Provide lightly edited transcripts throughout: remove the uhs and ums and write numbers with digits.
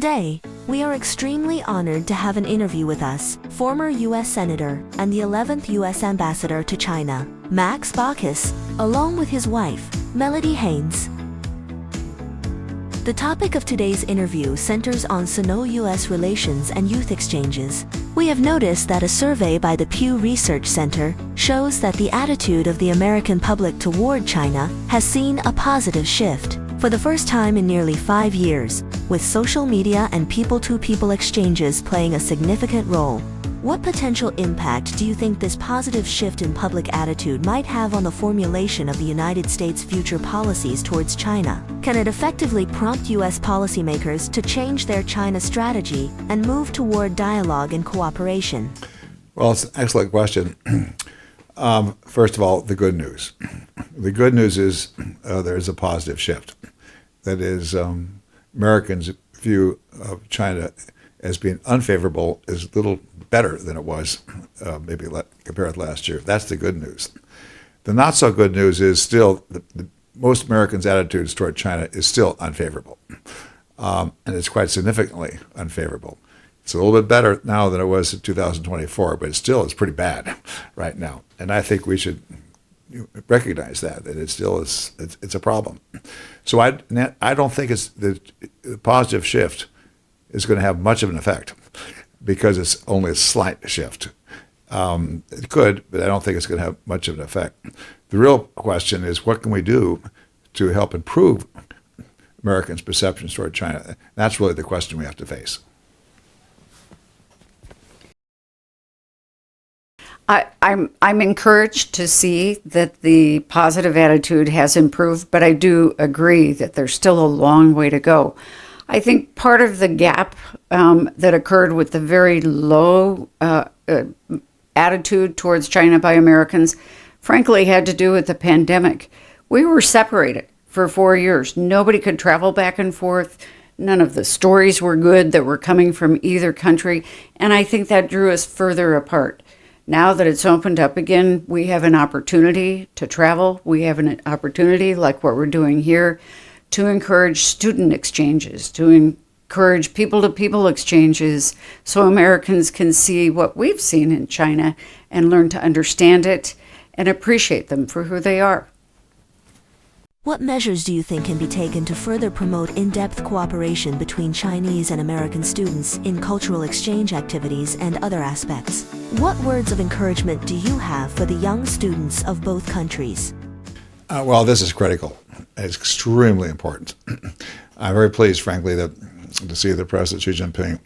Today, we are extremely honored to have an interview with us, former U.S. Senator and the 11th U.S. Ambassador to China, Max Baucus, along with his wife, Melodee Hanes. The topic of today's interview centers on Sino-US relations and youth exchanges. We have noticed that a survey by the Pew Research Center shows that the attitude of the American public toward China has seen a positive shift. For the first time in nearly 5 years, with social media and people-to-people exchanges playing a significant role. What potential impact do you think this positive shift in public attitude might have on the formulation of the United States' future policies towards China? Can it effectively prompt U.S. policymakers to change their China strategy and move toward dialogue and cooperation? Well, it's an excellent question. First of all, the good news. The good news is there's a positive shift. That is, Americans' view of China as being unfavorable is a little better than it was maybe compared with last year. That's the good news. The not so good news is still most Americans' attitudes toward China is still unfavorable. And it's quite significantly unfavorable. It's a little bit better now than it was in 2024, but it still is pretty bad right now. And I think we should recognize that it still is, it's a problem. So I don't think the positive shift is going to have much of an effect because it's only a slight shift. It could, but I don't think it's going to have much of an effect. The real question is, what can we do to help improve Americans' perceptions toward China? That's really the question we have to face. I'm encouraged to see that the positive attitude has improved, but I do agree that there's still a long way to go. I think part of the gap that occurred with the very low attitude towards China by Americans, frankly, had to do with the pandemic. We were separated for 4 years. Nobody could travel back and forth. None of the stories were good that were coming from either country, and I think that drew us further apart. Now that it's opened up again, we have an opportunity to travel. We have an opportunity, like what we're doing here, to encourage student exchanges, to encourage people-to-people exchanges so Americans can see what we've seen in China and learn to understand it and appreciate them for who they are. What measures do you think can be taken to further promote in-depth cooperation between Chinese and American students in cultural exchange activities and other aspects? What words of encouragement do you have for the young students of both countries? Well, this is critical. It's extremely important. I'm very pleased, frankly, to see that President Xi Jinping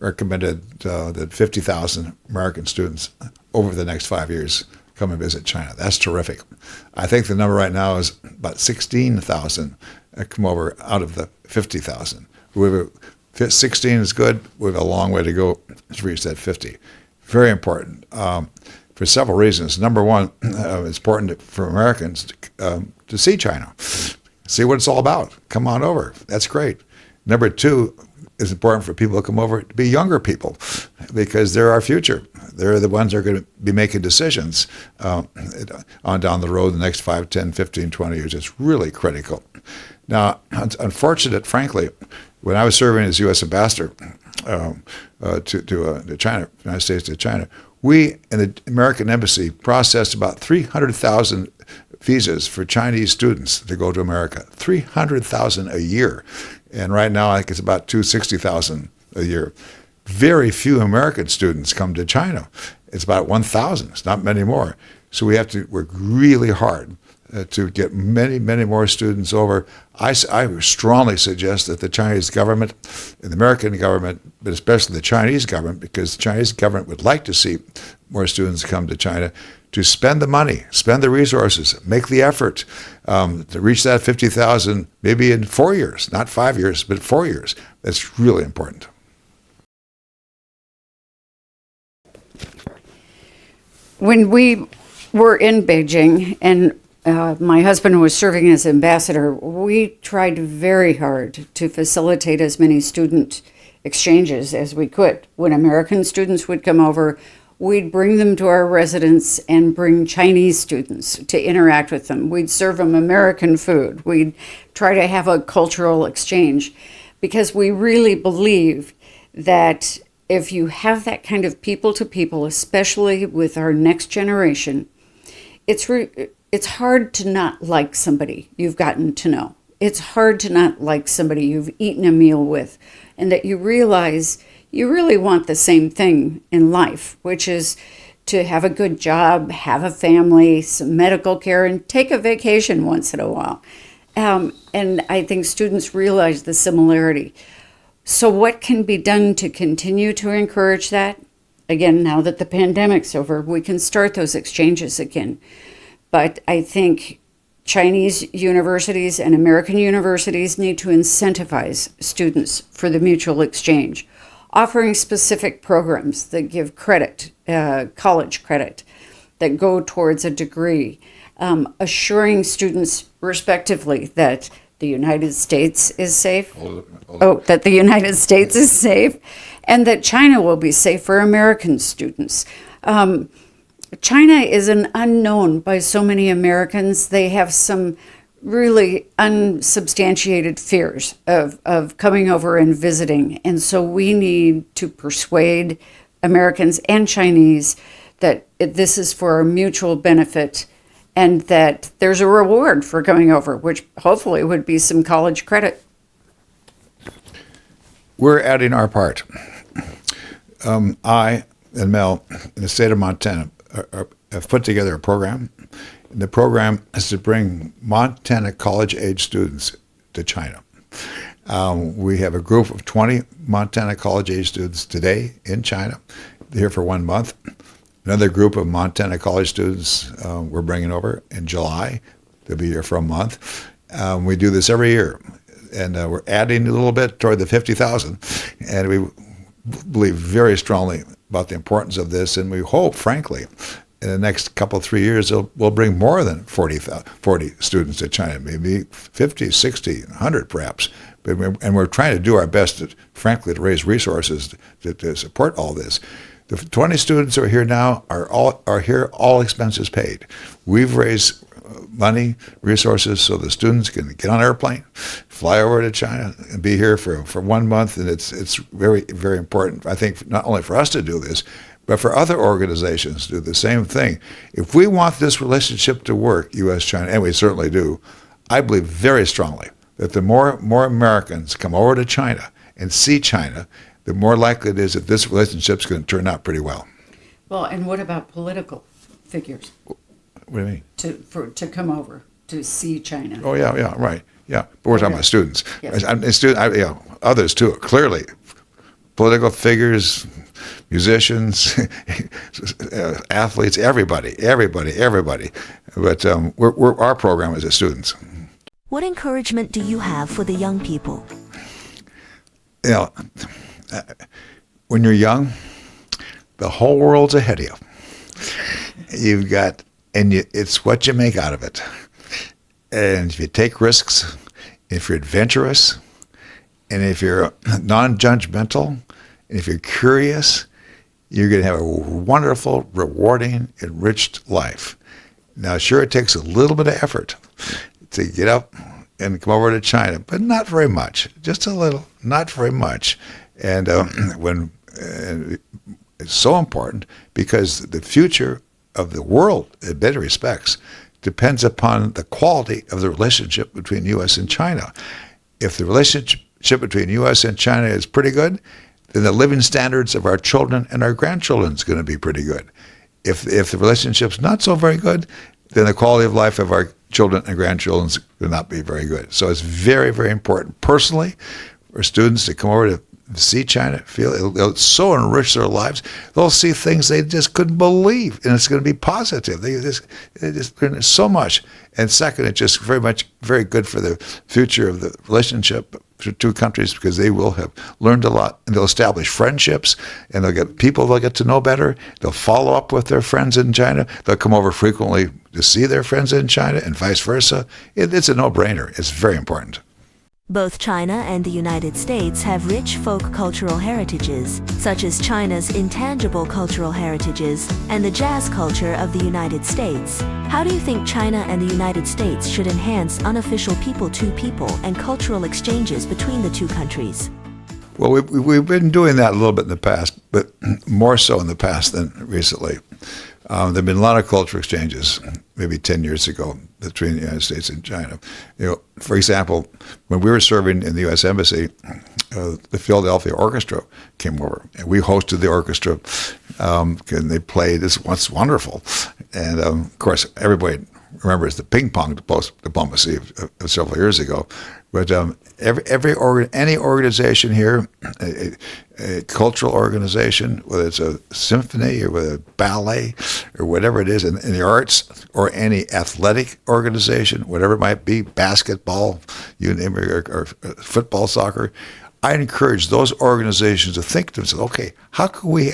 recommended that 50,000 American students over the next 5 years come and visit China. That's terrific. I think the number right now is about 16,000 come over out of the 50,000. 16 is good. We have a long way to go to reach that 50. Very important for several reasons. Number one, it's important for Americans to see China, see what it's all about. Come on over. That's great. Number two, it's important for people to come over to be younger people because they're our future. They're the ones that are going to be making decisions on down the road the next 5, 10, 15, 20 years. It's really critical. Now, unfortunate, frankly, when I was serving as U.S. Ambassador to China, United States to China, we in the American Embassy processed about 300,000 visas for Chinese students to go to America. 300,000 a year. And right now, I think it's about 260,000 a year. Very few American students come to China. It's about 1,000. It's not many more. So we have to work really hard to get many, many more students over. I strongly suggest that the Chinese government, and the American government, but especially the Chinese government, because the Chinese government would like to see more students come to China, to spend the money, spend the resources, make the effort to reach that 50,000 maybe in 4 years, not 5 years, but 4 years. That's really important. When we were in Beijing and my husband was serving as ambassador, we tried very hard to facilitate as many student exchanges as we could. When American students would come over, we'd bring them to our residence and bring Chinese students to interact with them. We'd serve them American food. We'd try to have a cultural exchange. because we really believe that if you have that kind of people-to-people, especially with our next generation, it's hard to not like somebody you've gotten to know. It's hard to not like somebody you've eaten a meal with, and that you realize you really want the same thing in life, which is to have a good job, have a family, some medical care, and take a vacation once in a while. And I think students realize the similarity. So what can be done to continue to encourage that? Again, now that the pandemic's over, we can start those exchanges again. But I think Chinese universities and American universities need to incentivize students for the mutual exchange, offering specific programs that give credit, college credit, that go towards a degree, assuring students respectively that the United States is safe, that the United States is safe, and that China will be safe for American students. China is an unknown by so many Americans. They have some really unsubstantiated fears of coming over and visiting. And so we need to persuade Americans and Chinese that this is for our mutual benefit and that there's a reward for coming over, which hopefully would be some college credit. We're adding our part. I and Mel in the state of Montana have put together a program. And the program is to bring Montana college-age students to China. We have a group of 20 Montana college-age students today in China. They're here for 1 month. Another group of Montana college students we're bringing over in July. They'll be here for a month. We do this every year. And we're adding a little bit toward the 50,000. And we believe very strongly about the importance of this. And we hope, frankly, in the next couple, 3 years, we'll bring more than 40 students to China, maybe 50, 60, 100 perhaps. And we're trying to do our best, frankly, to raise resources to support all this. The 20 students who are here now are here, all expenses paid. We've raised money, resources, so the students can get on an airplane, fly over to China, and be here for 1 month. And it's very, very important, I think, not only for us to do this, but for other organizations to do the same thing. If we want this relationship to work, U.S.-China, and we certainly do, I believe very strongly that the more Americans come over to China and see China, the more likely it is that this relationship is going to turn out pretty well. Well, and what about political figures? What do you mean? To come over to see China. Oh, yeah, right. Yeah, but we're talking about students. Yes. Others too, clearly. Political figures, musicians, athletes, everybody. But our program is the students. What encouragement do you have for the young people? When you're young, the whole world's ahead of you. You've got, it's what you make out of it. And if you take risks, if you're adventurous, and if you're non-judgmental, and if you're curious, you're going to have a wonderful, rewarding, enriched life. Now, sure, it takes a little bit of effort to get up and come over to China, but not very much, just a little, not very much. And it's so important because the future of the world, in many respects, depends upon the quality of the relationship between U.S. and China. If the relationship between U.S. and China is pretty good, then the living standards of our children and our grandchildren is going to be pretty good. If the relationship's not so very good, then the quality of life of our children and grandchildren will not be very good. So it's very, very important personally for students to come over to see China, feel it'll so enrich their lives. They'll see things they just couldn't believe, and it's going to be positive. They just learn so much. And second, it's just very good for the future of the relationship between two countries because they will have learned a lot, and they'll establish friendships, and they'll get to know better. They'll follow up with their friends in China. They'll come over frequently to see their friends in China, and vice versa. It's a no-brainer. It's very important. Both China and the United States have rich folk cultural heritages, such as China's intangible cultural heritages and the jazz culture of the United States. How do you think China and the United States should enhance unofficial people-to-people and cultural exchanges between the two countries? Well, we've been doing that a little bit in the past, but more so in the past than recently. There have been a lot of cultural exchanges, maybe 10 years ago, between the United States and China. For example, when we were serving in the U.S. Embassy, the Philadelphia Orchestra came over, and we hosted the orchestra, and they played. It's wonderful. And, of course, everybody remembers the ping-pong diplomacy of several years ago. But any organization here, a cultural organization, whether it's a symphony or whether ballet or whatever it is in the arts, or any athletic organization, whatever it might be, basketball, you name it, or football, soccer, I encourage those organizations to think to themselves, okay, how can we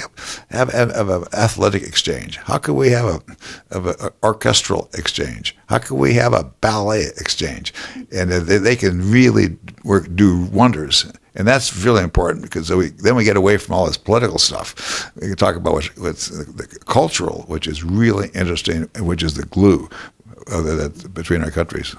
have an athletic exchange? How can we have an orchestral exchange? How can we have a ballet exchange? And they can really do wonders. And that's really important, because then we get away from all this political stuff. We can talk about what's the cultural, which is really interesting, and which is the glue between our countries.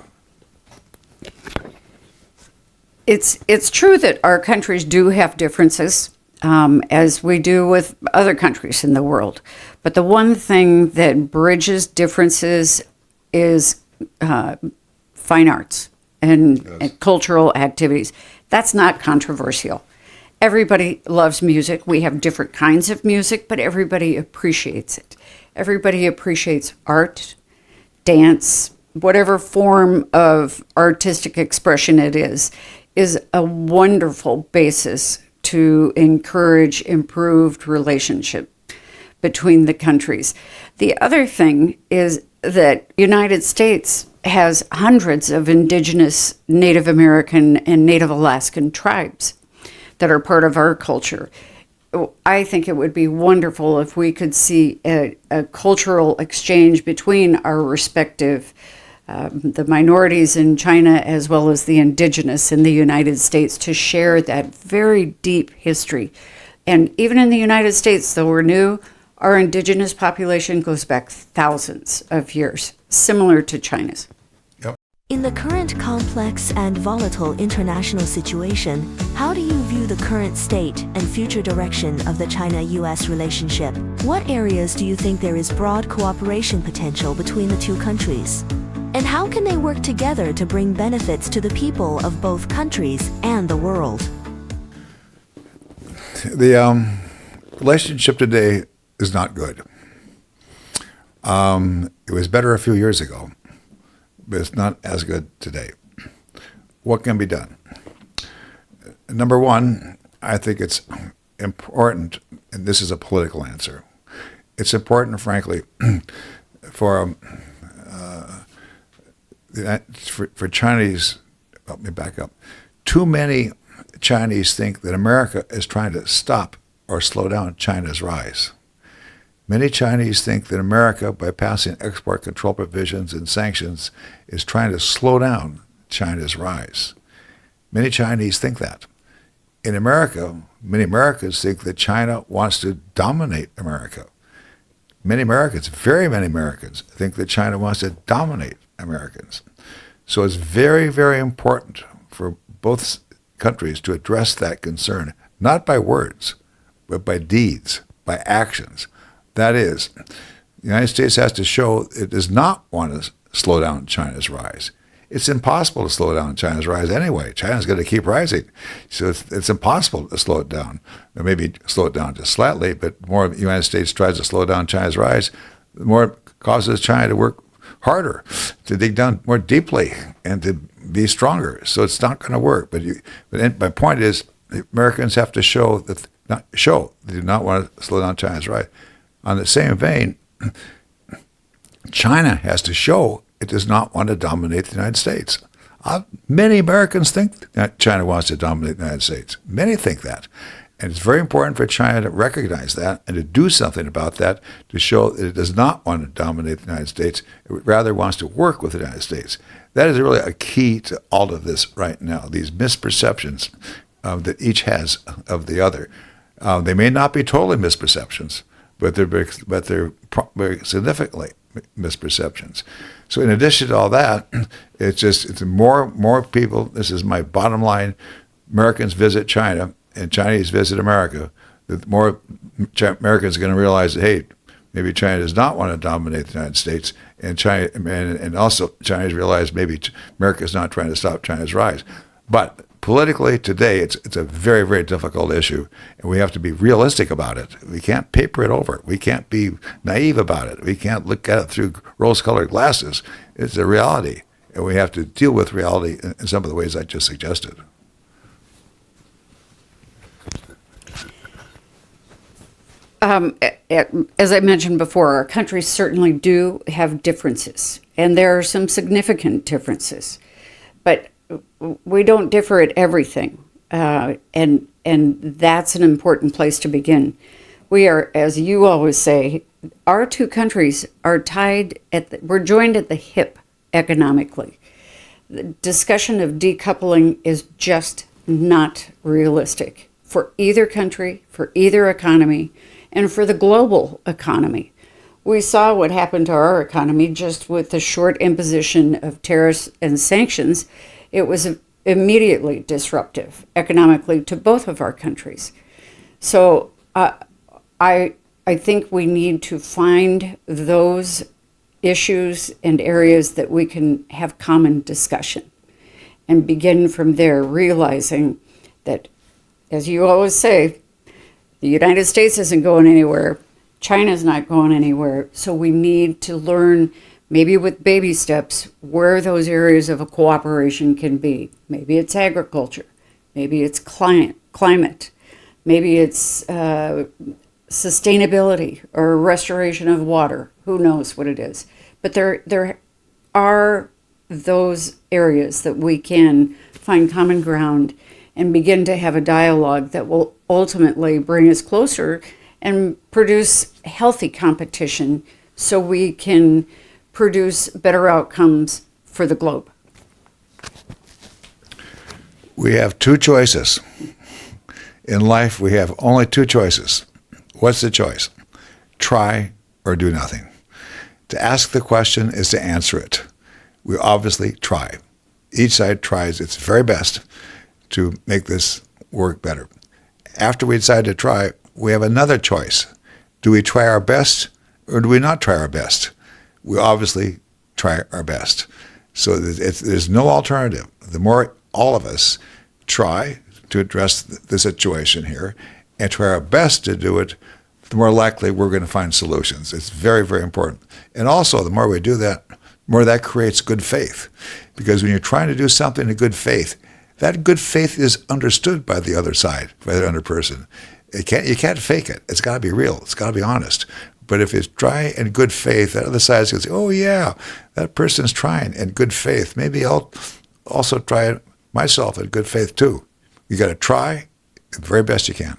It's true that our countries do have differences, as we do with other countries in the world. But the one thing that bridges differences is fine arts and cultural activities. That's not controversial. Everybody loves music. We have different kinds of music, but everybody appreciates it. Everybody appreciates art, dance, whatever form of artistic expression it is a wonderful basis to encourage improved relationship between the countries. The other thing is that United States has hundreds of indigenous Native American and Native Alaskan tribes that are part of our culture. I think it would be wonderful if we could see a cultural exchange between our respective the minorities in China as well as the indigenous in the United States, to share that very deep history. And even in the United States, though we're new, our indigenous population goes back thousands of years, similar to China's. In the current complex and volatile international situation, how do you view the current state and future direction of the China-U.S. relationship? What areas do you think there is broad cooperation potential between the two countries? And how can they work together to bring benefits to the people of both countries and the world? The relationship today is not good. It was better a few years ago, but it's not as good today. What can be done? Number one, I think it's important, and this is a political answer, it's important, frankly, for Chinese, let me back up. Too many Chinese think that America is trying to stop or slow down China's rise. Many Chinese think that America, by passing export control provisions and sanctions, is trying to slow down China's rise. Many Chinese think that. In America, many Americans think that China wants to dominate America. Many Americans, very many Americans, think that China wants to dominate Americans. So it's very, very important for both countries to address that concern, not by words, but by deeds, by actions. That is, the United States has to show it does not want to slow down China's rise. It's impossible to slow down China's rise anyway. China's going to keep rising. So it's impossible to slow it down. Or maybe slow it down just slightly, but the more the United States tries to slow down China's rise, the more it causes China to work harder, to dig down more deeply and to be stronger. So it's not going to work. But my point is, the Americans have to show that they do not want to slow down China's rise. On the same vein, China has to show it does not want to dominate the United States. Many Americans think that China wants to dominate the United States. Many think that. And it's very important for China to recognize that and to do something about that, to show that it does not want to dominate the United States. It rather wants to work with the United States. That is really a key to all of this right now, these misperceptions that each has of the other. They may not be totally misperceptions, but they're very significantly misperceptions. So in addition to all that, it's more people, this is my bottom line, Americans visit China and Chinese visit America, the more Americans are going to realize that, hey, maybe China does not want to dominate the United States, and China, and also Chinese realize maybe America is not trying to stop China's rise. But politically today, it's a very, very difficult issue, and we have to be realistic about it. We can't paper it over. We can't be naive about it. We can't look at it through rose-colored glasses. It's a reality, and we have to deal with reality in some of the ways I just suggested. As I mentioned before, our countries certainly do have differences, and there are some significant differences, but we don't differ at everything, and that's an important place to begin. We are, as you always say, our two countries are tied we're joined at the hip economically. The discussion of decoupling is just not realistic for either country, for either economy, and for the global economy. We saw what happened to our economy just with the short imposition of tariffs and sanctions. It was immediately disruptive economically to both of our countries. So I think we need to find those issues and areas that we can have common discussion and begin from there, realizing that, as you always say, the United States isn't going anywhere. China's not going anywhere. So we need to learn, maybe with baby steps, where those areas of a cooperation can be. Maybe it's agriculture. Maybe it's climate. Maybe it's sustainability or restoration of water. Who knows what it is? But there are those areas that we can find common ground and begin to have a dialogue that will ultimately bring us closer and produce healthy competition so we can produce better outcomes for the globe. We have two choices. In life, we have only two choices. What's the choice? Try or do nothing. To ask the question is to answer it. We obviously try. Each side tries its very best to make this work better. After we decide to try, we have another choice. Do we try our best or do we not try our best? We obviously try our best. So there's no alternative. The more all of us try to address the situation here and try our best to do it, the more likely we're going to find solutions. It's very, very important. And also, the more we do that, the more that creates good faith. Because when you're trying to do something in good faith, that good faith is understood by the other side, by the other person. You can't fake it. It's got to be real. It's got to be honest. But if it's try in good faith, that other side is going to say, oh yeah, that person's trying in good faith. Maybe I'll also try it myself in good faith too. You got to try the very best you can.